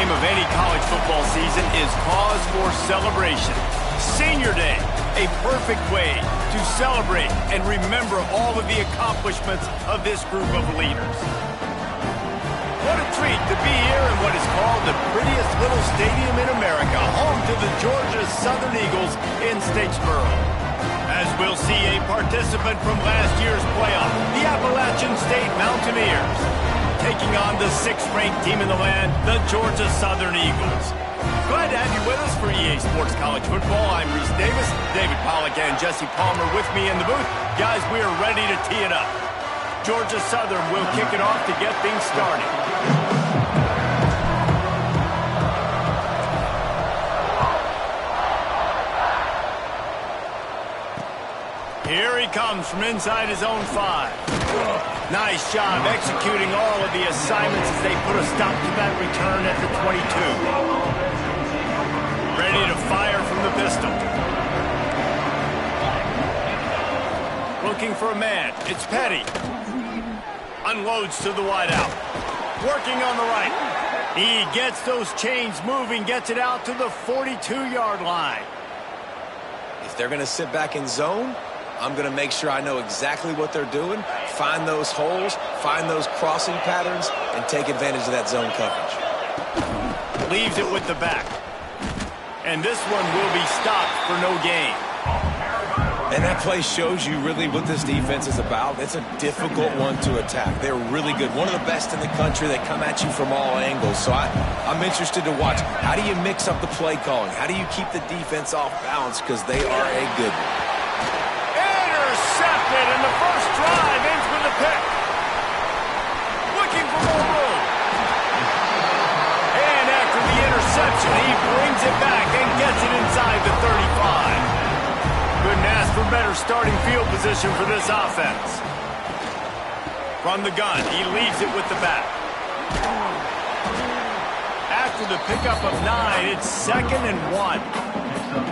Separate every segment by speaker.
Speaker 1: game of any college football season is cause for celebration. Senior Day, a perfect way to celebrate and remember all of the accomplishments of this group of leaders. What a treat to be here in what is called the prettiest little stadium in America, home to the Georgia Southern Eagles in Statesboro. As we'll see a participant from last year's playoff, the Appalachian State Mountaineers, taking on the 6th-ranked team in the land, the Georgia Southern Eagles. Glad to have you with us for EA Sports College Football. I'm Reese Davis, David Pollack and Jesse Palmer with me in the booth. Guys, we are ready to tee it up. Georgia Southern will kick it off to get things started. Here he comes from inside his own 5. Nice job executing all of the assignments as they put a stop to that return at the 22. Ready to fire from the pistol. Looking for a man. It's Petty. Unloads to the wideout. Working on the right. He gets those chains moving, gets it out to the 42-yard line.
Speaker 2: If they're going to sit back in zone, I'm going to make sure I know exactly what they're doing, find those holes, find those crossing patterns, and take advantage of that zone coverage.
Speaker 1: Leaves it with the back. And this one will be stopped for no gain.
Speaker 2: And that play shows you really what this defense is about. It's a difficult one to attack. They're really good. One of the best in the country. They come at you from all angles. So I'm interested to watch. How do you mix up the play calling? How do you keep the defense off balance? Because they are a good one.
Speaker 1: Intercepted, and the first drive ends with a pick. Looking for more room. And after the interception, he brings it back and gets it inside the 35. Couldn't ask for better starting field position for this offense. From the gun, he leaves it with the back. After the pickup of 9, it's 2nd and 1.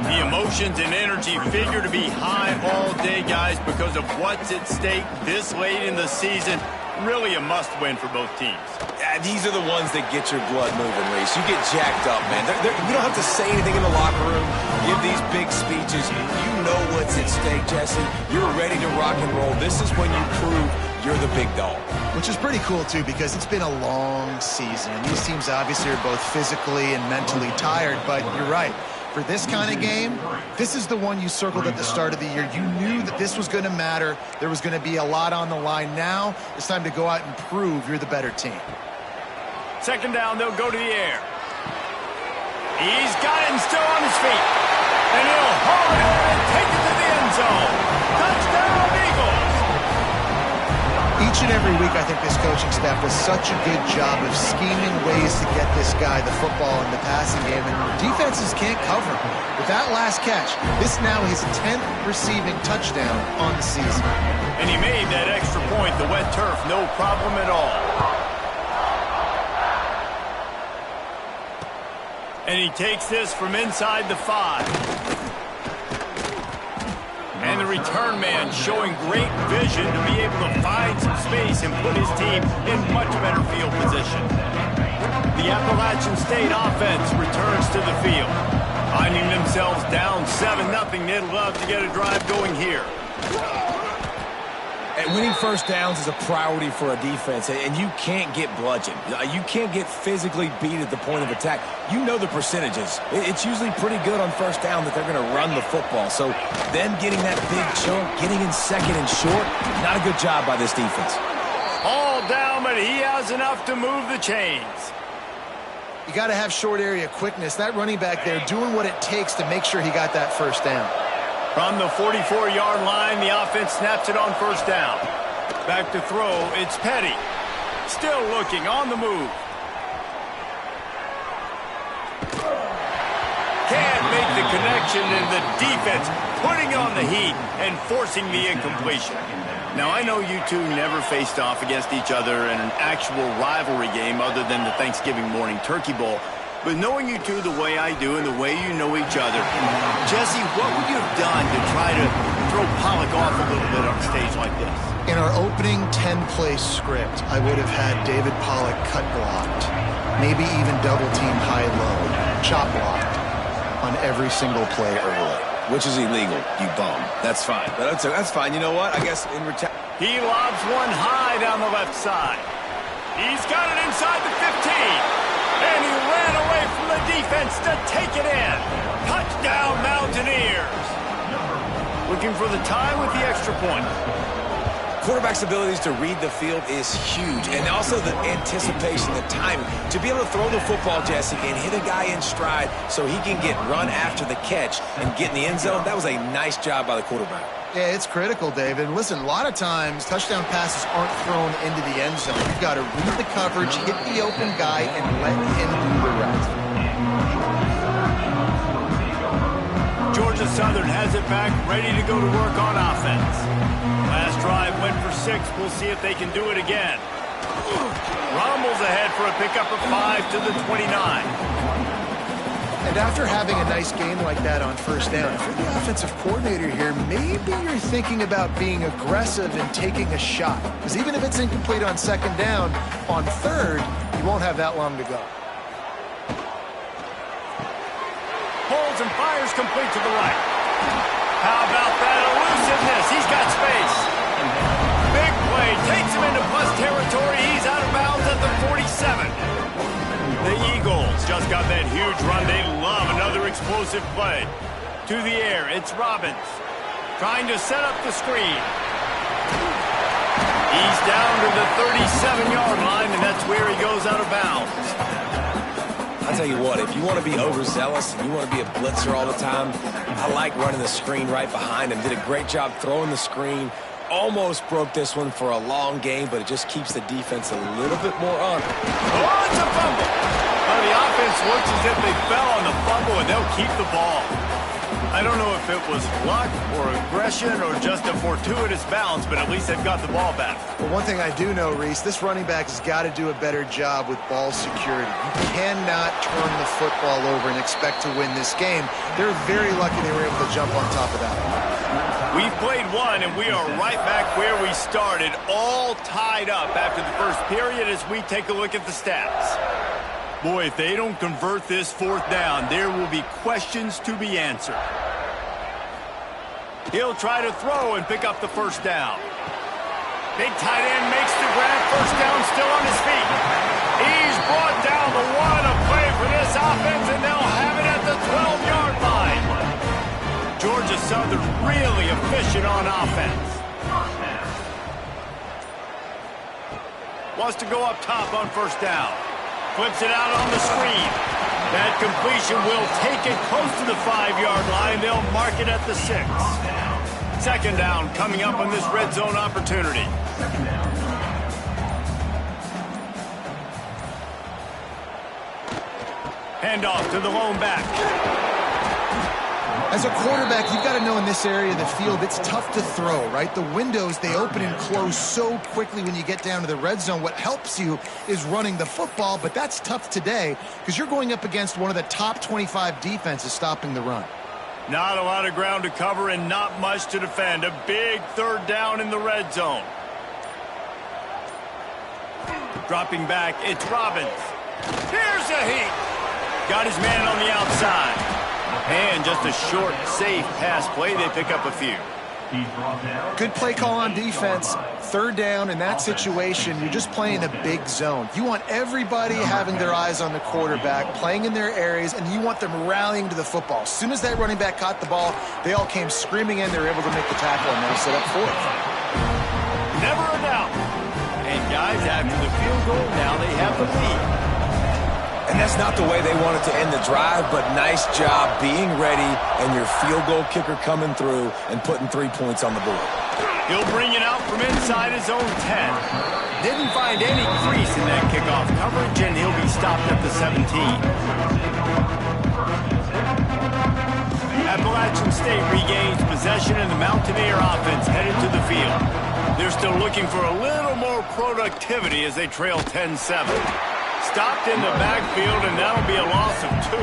Speaker 1: The emotions and energy figure to be high all day, guys, because of what's at stake this late in the season. Really a must-win for both teams.
Speaker 2: Yeah, these are the ones that get your blood moving, Reese. You get jacked up, man. You don't have to say anything in the locker room, give these big speeches. You know what's at stake, Jesse. You're ready to rock and roll. This is when you prove you're the big dog.
Speaker 3: Which is pretty cool, too, because it's been a long season. And these teams obviously are both physically and mentally tired, but you're right. For this kind of game, this is the one you circled at the start of the year. You knew that this was going to matter. There was going to be a lot on the line. Now it's time to go out and prove you're the better team.
Speaker 1: 2nd down, they'll go to the air. He's got it and still on his feet. And he'll haul it in and take it to the end zone. Touchdown, Eagles!
Speaker 3: Each and every week, I think this coaching staff does such a good job of scheming ways to get this guy the football in the passing game, and defenses can't cover him. With that last catch, this now his 10th receiving touchdown on the season.
Speaker 1: And he made that extra point, the wet turf, no problem at all. And he takes this from inside the 5. And the return man showing great vision to be able to find some space and put his team in much better field position. The Appalachian State offense returns to the field. Finding themselves down 7-0, they'd love to get a drive going here.
Speaker 2: And winning first downs is a priority for a defense, and you can't get bludgeoned. You can't get physically beat at the point of attack. You know the percentages. It's usually pretty good on first down that they're going to run the football. So them getting that big chunk, getting in 2nd and short, not a good job by this defense.
Speaker 1: All down, but he has enough to move the chains.
Speaker 3: You got to have short area quickness. That running back there doing what it takes to make sure he got that first down.
Speaker 1: From the 44-yard line, the offense snaps it on first down. Back to throw, it's Petty. Still looking, on the move. Can't make the connection, and the defense putting on the heat and forcing the incompletion. Now, I know you two never faced off against each other in an actual rivalry game other than the Thanksgiving morning Turkey Bowl. But knowing you two the way I do and the way you know each other, Jesse, what would you have done to try to throw Pollack off a little bit on a stage like this?
Speaker 3: In our opening 10-play script, I would have had David Pollack cut blocked. maybe even double-teamed high-low, chop blocked on every single play early.
Speaker 2: Which is illegal, you bum. That's fine. But that's fine. You know what? I guess in return...
Speaker 1: He lobs one high down the left side. He's got it inside the 15. And he ran away from the defense to take it in. Touchdown, Mountaineers. Looking for the tie with the extra point.
Speaker 2: Quarterback's abilities to read the field is huge, and also the anticipation, the timing. To be able to throw the football, Jesse, and hit a guy in stride so he can get run after the catch and get in the end zone, that was a nice job by the quarterback.
Speaker 3: Yeah, it's critical, David. And listen, a lot of times touchdown passes aren't thrown into the end zone. You've got to read the coverage, hit the open guy, and let him do the rest.
Speaker 1: Georgia Southern has it back, ready to go to work on offense. Last drive went for 6. We'll see if they can do it again. Rumbles ahead for a pickup of 5 to the 29.
Speaker 3: And after having a nice game like that on first down, if you're the offensive coordinator here, maybe you're thinking about being aggressive and taking a shot. Because even if it's incomplete on second down, on third, you won't have that long to go.
Speaker 1: Pulls and fires complete to the right. How about that elusiveness? He's got space. Big play. Takes him into plus territory. He's out of bounds at the 47. The Eagles just got that huge run. They love another explosive play. To the air, it's Robbins. Trying to set up the screen. He's down to the 37-yard line, and that's where he goes out of bounds.
Speaker 2: I'll tell you what, if you want to be overzealous and you want to be a blitzer all the time, I like running the screen right behind him. Did a great job throwing the screen. Almost broke this one for a long game, but it just keeps the defense a little bit more on.
Speaker 1: Oh, it's a fumble. Well, the offense looks as if they fell on the fumble, and they'll keep the ball. I don't know if it was luck or aggression or just a fortuitous bounce, but at least they've got the ball back.
Speaker 3: Well, one thing I do know, Reese, this running back has got to do a better job with ball security. You cannot turn the football over and expect to win this game. They're very lucky they were able to jump on top of that.
Speaker 1: We've played one, and we are right back where we started, all tied up after the first period as we take a look at the stats. Boy, if they don't convert this fourth down, there will be questions to be answered. He'll try to throw and pick up the first down. Big tight end makes the grab. First down, still on his feet. He's brought down the one. A play for this offense, and they'll have it at the 12-yard line. Georgia Southern really efficient on offense. Wants to go up top on first down. Flips it out on the screen. That completion will take it close to the 5-yard line. They'll mark it at the 6. Second down coming up on this red zone opportunity. Handoff to the lone back.
Speaker 3: As a quarterback, you've got to know in this area of the field, it's tough to throw, right? The windows, they open and close so quickly when you get down to the red zone. What helps you is running the football, but that's tough today because you're going up against one of the top 25 defenses stopping the run.
Speaker 1: Not a lot of ground to cover and not much to defend. A big third down in the red zone. Dropping back, it's Robbins. Here's a heat. Got his man on the outside. And just a short, safe pass play. They pick up a few.
Speaker 3: Good play call on defense. Third down in that situation, you're just playing a big zone. You want everybody having their eyes on the quarterback, playing in their areas, and you want them rallying to the football. As soon as that running back caught the ball, they all came screaming in. They were able to make the tackle, and now set up fourth.
Speaker 1: Never a doubt. And guys, after the field goal, now they have the lead.
Speaker 2: And that's not the way they wanted to end the drive, but nice job being ready and your field goal kicker coming through and putting 3 points on the board.
Speaker 1: He'll bring it out from inside his own 10. Didn't find any crease in that kickoff coverage, and he'll be stopped at the 17. Appalachian State regains possession, and the Mountaineer offense headed to the field. They're still looking for a little more productivity as they trail 10-7. Stopped in the backfield, and that'll be a loss of 2.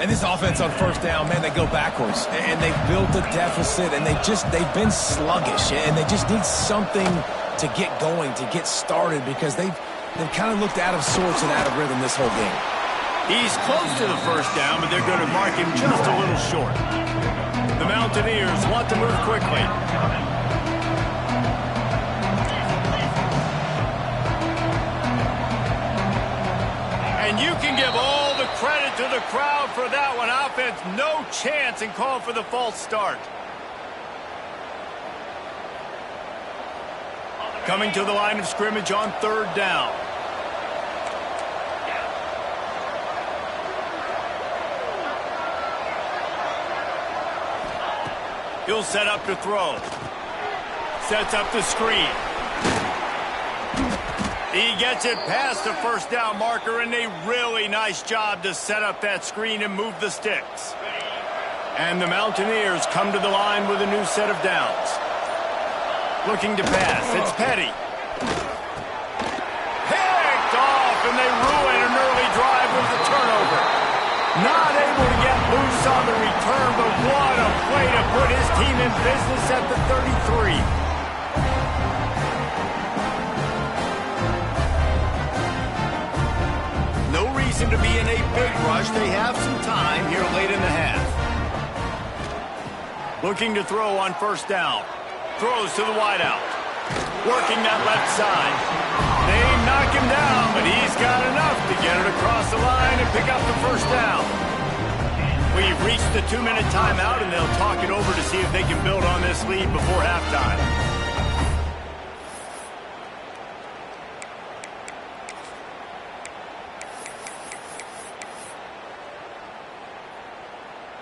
Speaker 2: And this offense on first down, man, they go backwards. And they've built a deficit, and they've been sluggish. And they just need something to get going, to get started, because they've They've kind of looked out of sorts and out of rhythm this whole game.
Speaker 1: He's close to the first down, but they're going to mark him just a little short. The Mountaineers want to move quickly. And you can give all the credit to the crowd for that one. Offense, no chance, and call for the false start. Coming to the line of scrimmage on third down. He'll set up to throw. Sets up the screen. He gets it past the first down marker, and a really nice job to set up that screen and move the sticks. And the Mountaineers come to the line with a new set of downs. Looking to pass. It's Petty. Picked off, and they ruin an early drive with the turnover. Not able to get loose on the return, but what a play to put his team in business at the 33. No reason to be in a big rush. They have some time here late in the half. Looking to throw on first down. Throws to the wideout. Working that left side. They knock him down, but he's got enough to get it across the line and pick up the first down. We've reached the 2-minute timeout, and they'll talk it over to see if they can build on this lead before halftime.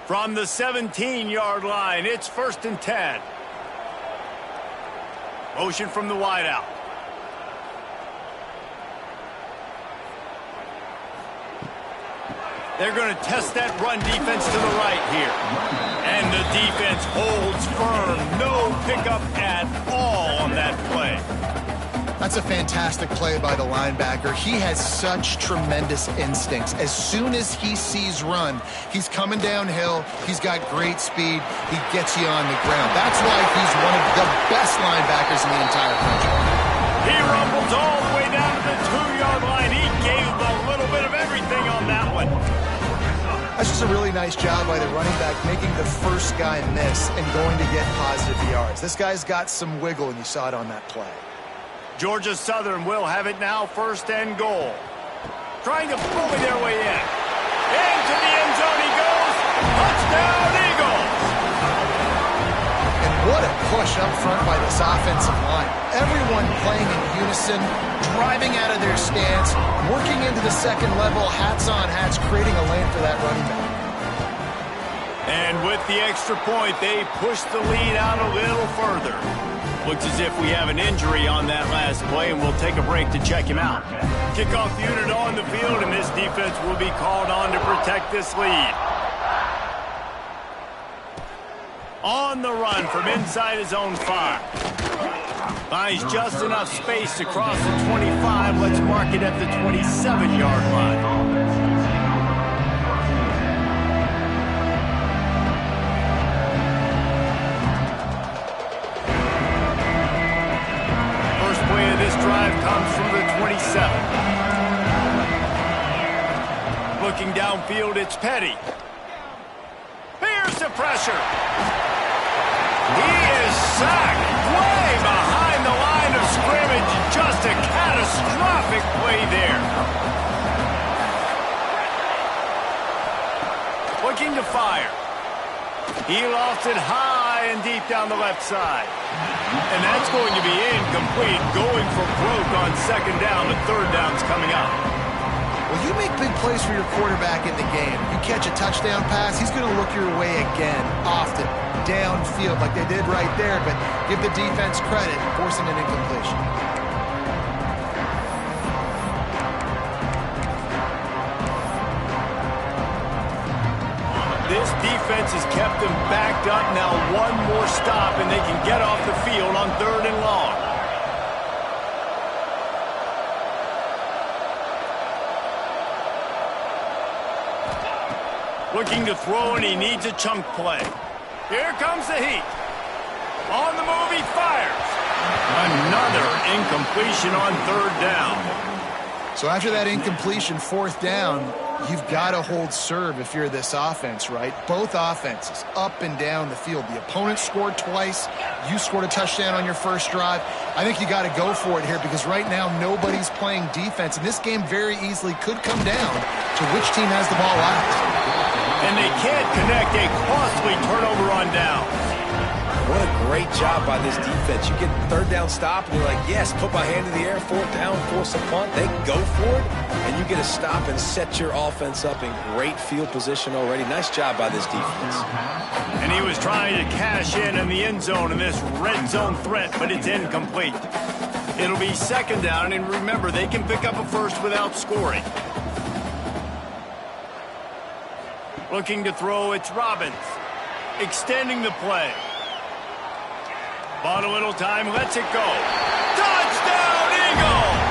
Speaker 1: From the 17-yard line, it's 1st and 10. Motion from the wideout. They're going to test that run defense to the right here. And the defense holds firm. No pickup at all on that play.
Speaker 3: That's a fantastic play by the linebacker. He has such tremendous instincts. As soon as he sees run, he's coming downhill. He's got great speed. He gets you on the ground. That's why he's one of the best linebackers in the entire country.
Speaker 1: He rumbles all the way down to the 2-yard line. He gave a little bit of everything on that one.
Speaker 3: That's just a really nice job by the running back, making the first guy miss and going to get positive yards. This guy's got some wiggle, and you saw it on that play.
Speaker 1: Georgia Southern will have it now, 1st and goal. Trying to bully their way in. Into the end zone he goes. Touchdown, Eagles!
Speaker 3: And what a push up front by this offensive line. Everyone playing in unison, driving out of their stance, working into the second level, hats on hats, creating a lane for that running back.
Speaker 1: And with the extra point, they push the lead out a little further. Looks as if we have an injury on that last play, and we'll take a break to check him out. Kickoff unit on the field, and this defense will be called on to protect this lead. On the run from inside his own 5. Finds just enough space to cross the 25. Let's mark it at the 27-yard line. This drive comes from the 27. Looking downfield, it's Petty. Here's the pressure. He is sacked way behind the line of scrimmage. Just a catastrophic play there. Looking to fire. He lofts it high and deep down the left side. And that's going to be incomplete. Going for broke on 2nd down. The 3rd down's coming up.
Speaker 3: Well, you make big plays for your quarterback in the game. You catch a touchdown pass, he's going to look your way again, often, downfield like they did right there. But give the defense credit, forcing an incompletion.
Speaker 1: This defense has kept them backed up. Now one more stop, and they can get off the field on 3rd and long. Looking to throw, and he needs a chunk play. Here comes the heat. On the move, he fires. Another incompletion on 3rd down.
Speaker 3: So after that incompletion, fourth down, you've got to hold serve if you're this offense, right? Both offenses up and down the field. The opponent scored twice. You scored a touchdown on your first drive. I think you got to go for it here because right now nobody's playing defense. And this game very easily could come down to which team has the ball last.
Speaker 1: And they can't connect a costly turnover on down.
Speaker 2: What a great job by this defense. You get third down stop, and you're like, yes, put my hand in the air, fourth down, force a punt. They go for it, and you get a stop and set your offense up in great field position already. Nice job by this defense.
Speaker 1: And he was trying to cash in the end zone in this red zone threat, but it's incomplete. It'll be second down, and remember, they can pick up a first without scoring. Looking to throw, it's Robbins. Extending the play. Bought a little time, lets it go. Touchdown, Eagles!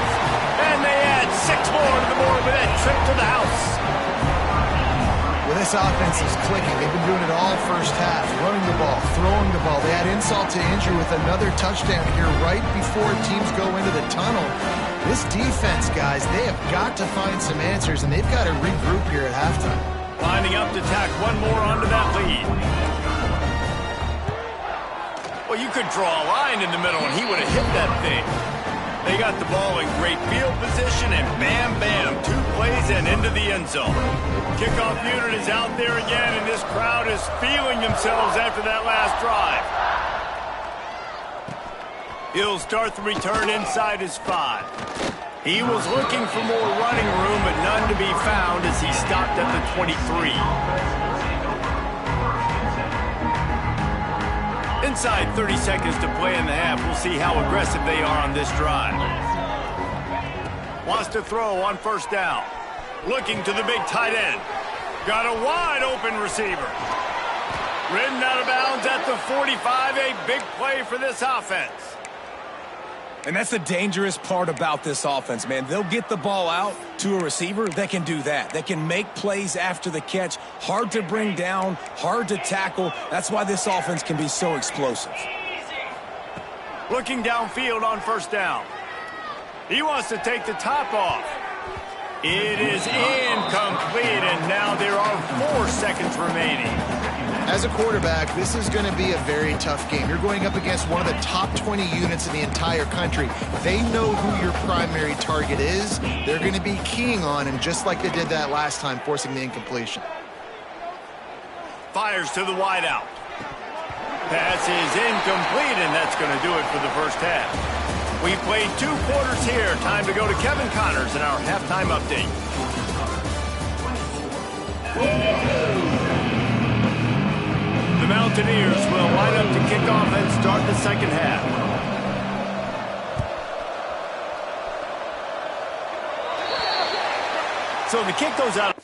Speaker 1: And they add 6 more to the board with that trip to the house.
Speaker 3: Well, this offense is clicking. They've been doing it all first half, running the ball, throwing the ball. They add insult to injury with another touchdown here right before teams go into the tunnel. This defense, guys, they have got to find some answers, and they've got to regroup here at halftime.
Speaker 1: Lining up to tack one more onto that lead. Well, you could draw a line in the middle, and he would have hit that thing. They got the ball in great field position, and bam, bam, 2 plays and into the end zone. Kickoff unit is out there again, and this crowd is feeling themselves after that last drive. He'll start the return inside his 5. He was looking for more running room, but none to be found as he stopped at the 23. Inside 30 seconds to play in the half. We'll see how aggressive they are on this drive. Wants to throw on first down. Looking to the big tight end. Got a wide open receiver. Ridden out of bounds at the 45. A big play for this offense.
Speaker 2: And that's the dangerous part about this offense, man. They'll get the ball out to a receiver that can do that. That can make plays after the catch. Hard to bring down, hard to tackle. That's why this offense can be so explosive.
Speaker 1: Looking downfield on first down. He wants to take the top off. It is incomplete, and now there are 4 seconds remaining.
Speaker 3: As a quarterback, this is going to be a very tough game. You're going up against one of the top 20 units in the entire country. They know who your primary target is. They're going to be keying on him just like they did that last time, forcing the incompletion.
Speaker 1: Fires to the wideout. Pass is incomplete, and that's going to do it for the first half. We played 2 quarters here. Time to go to Kevin Connors in our halftime update. The Mountaineers will line up to kick off and start the second half. So the kick goes out.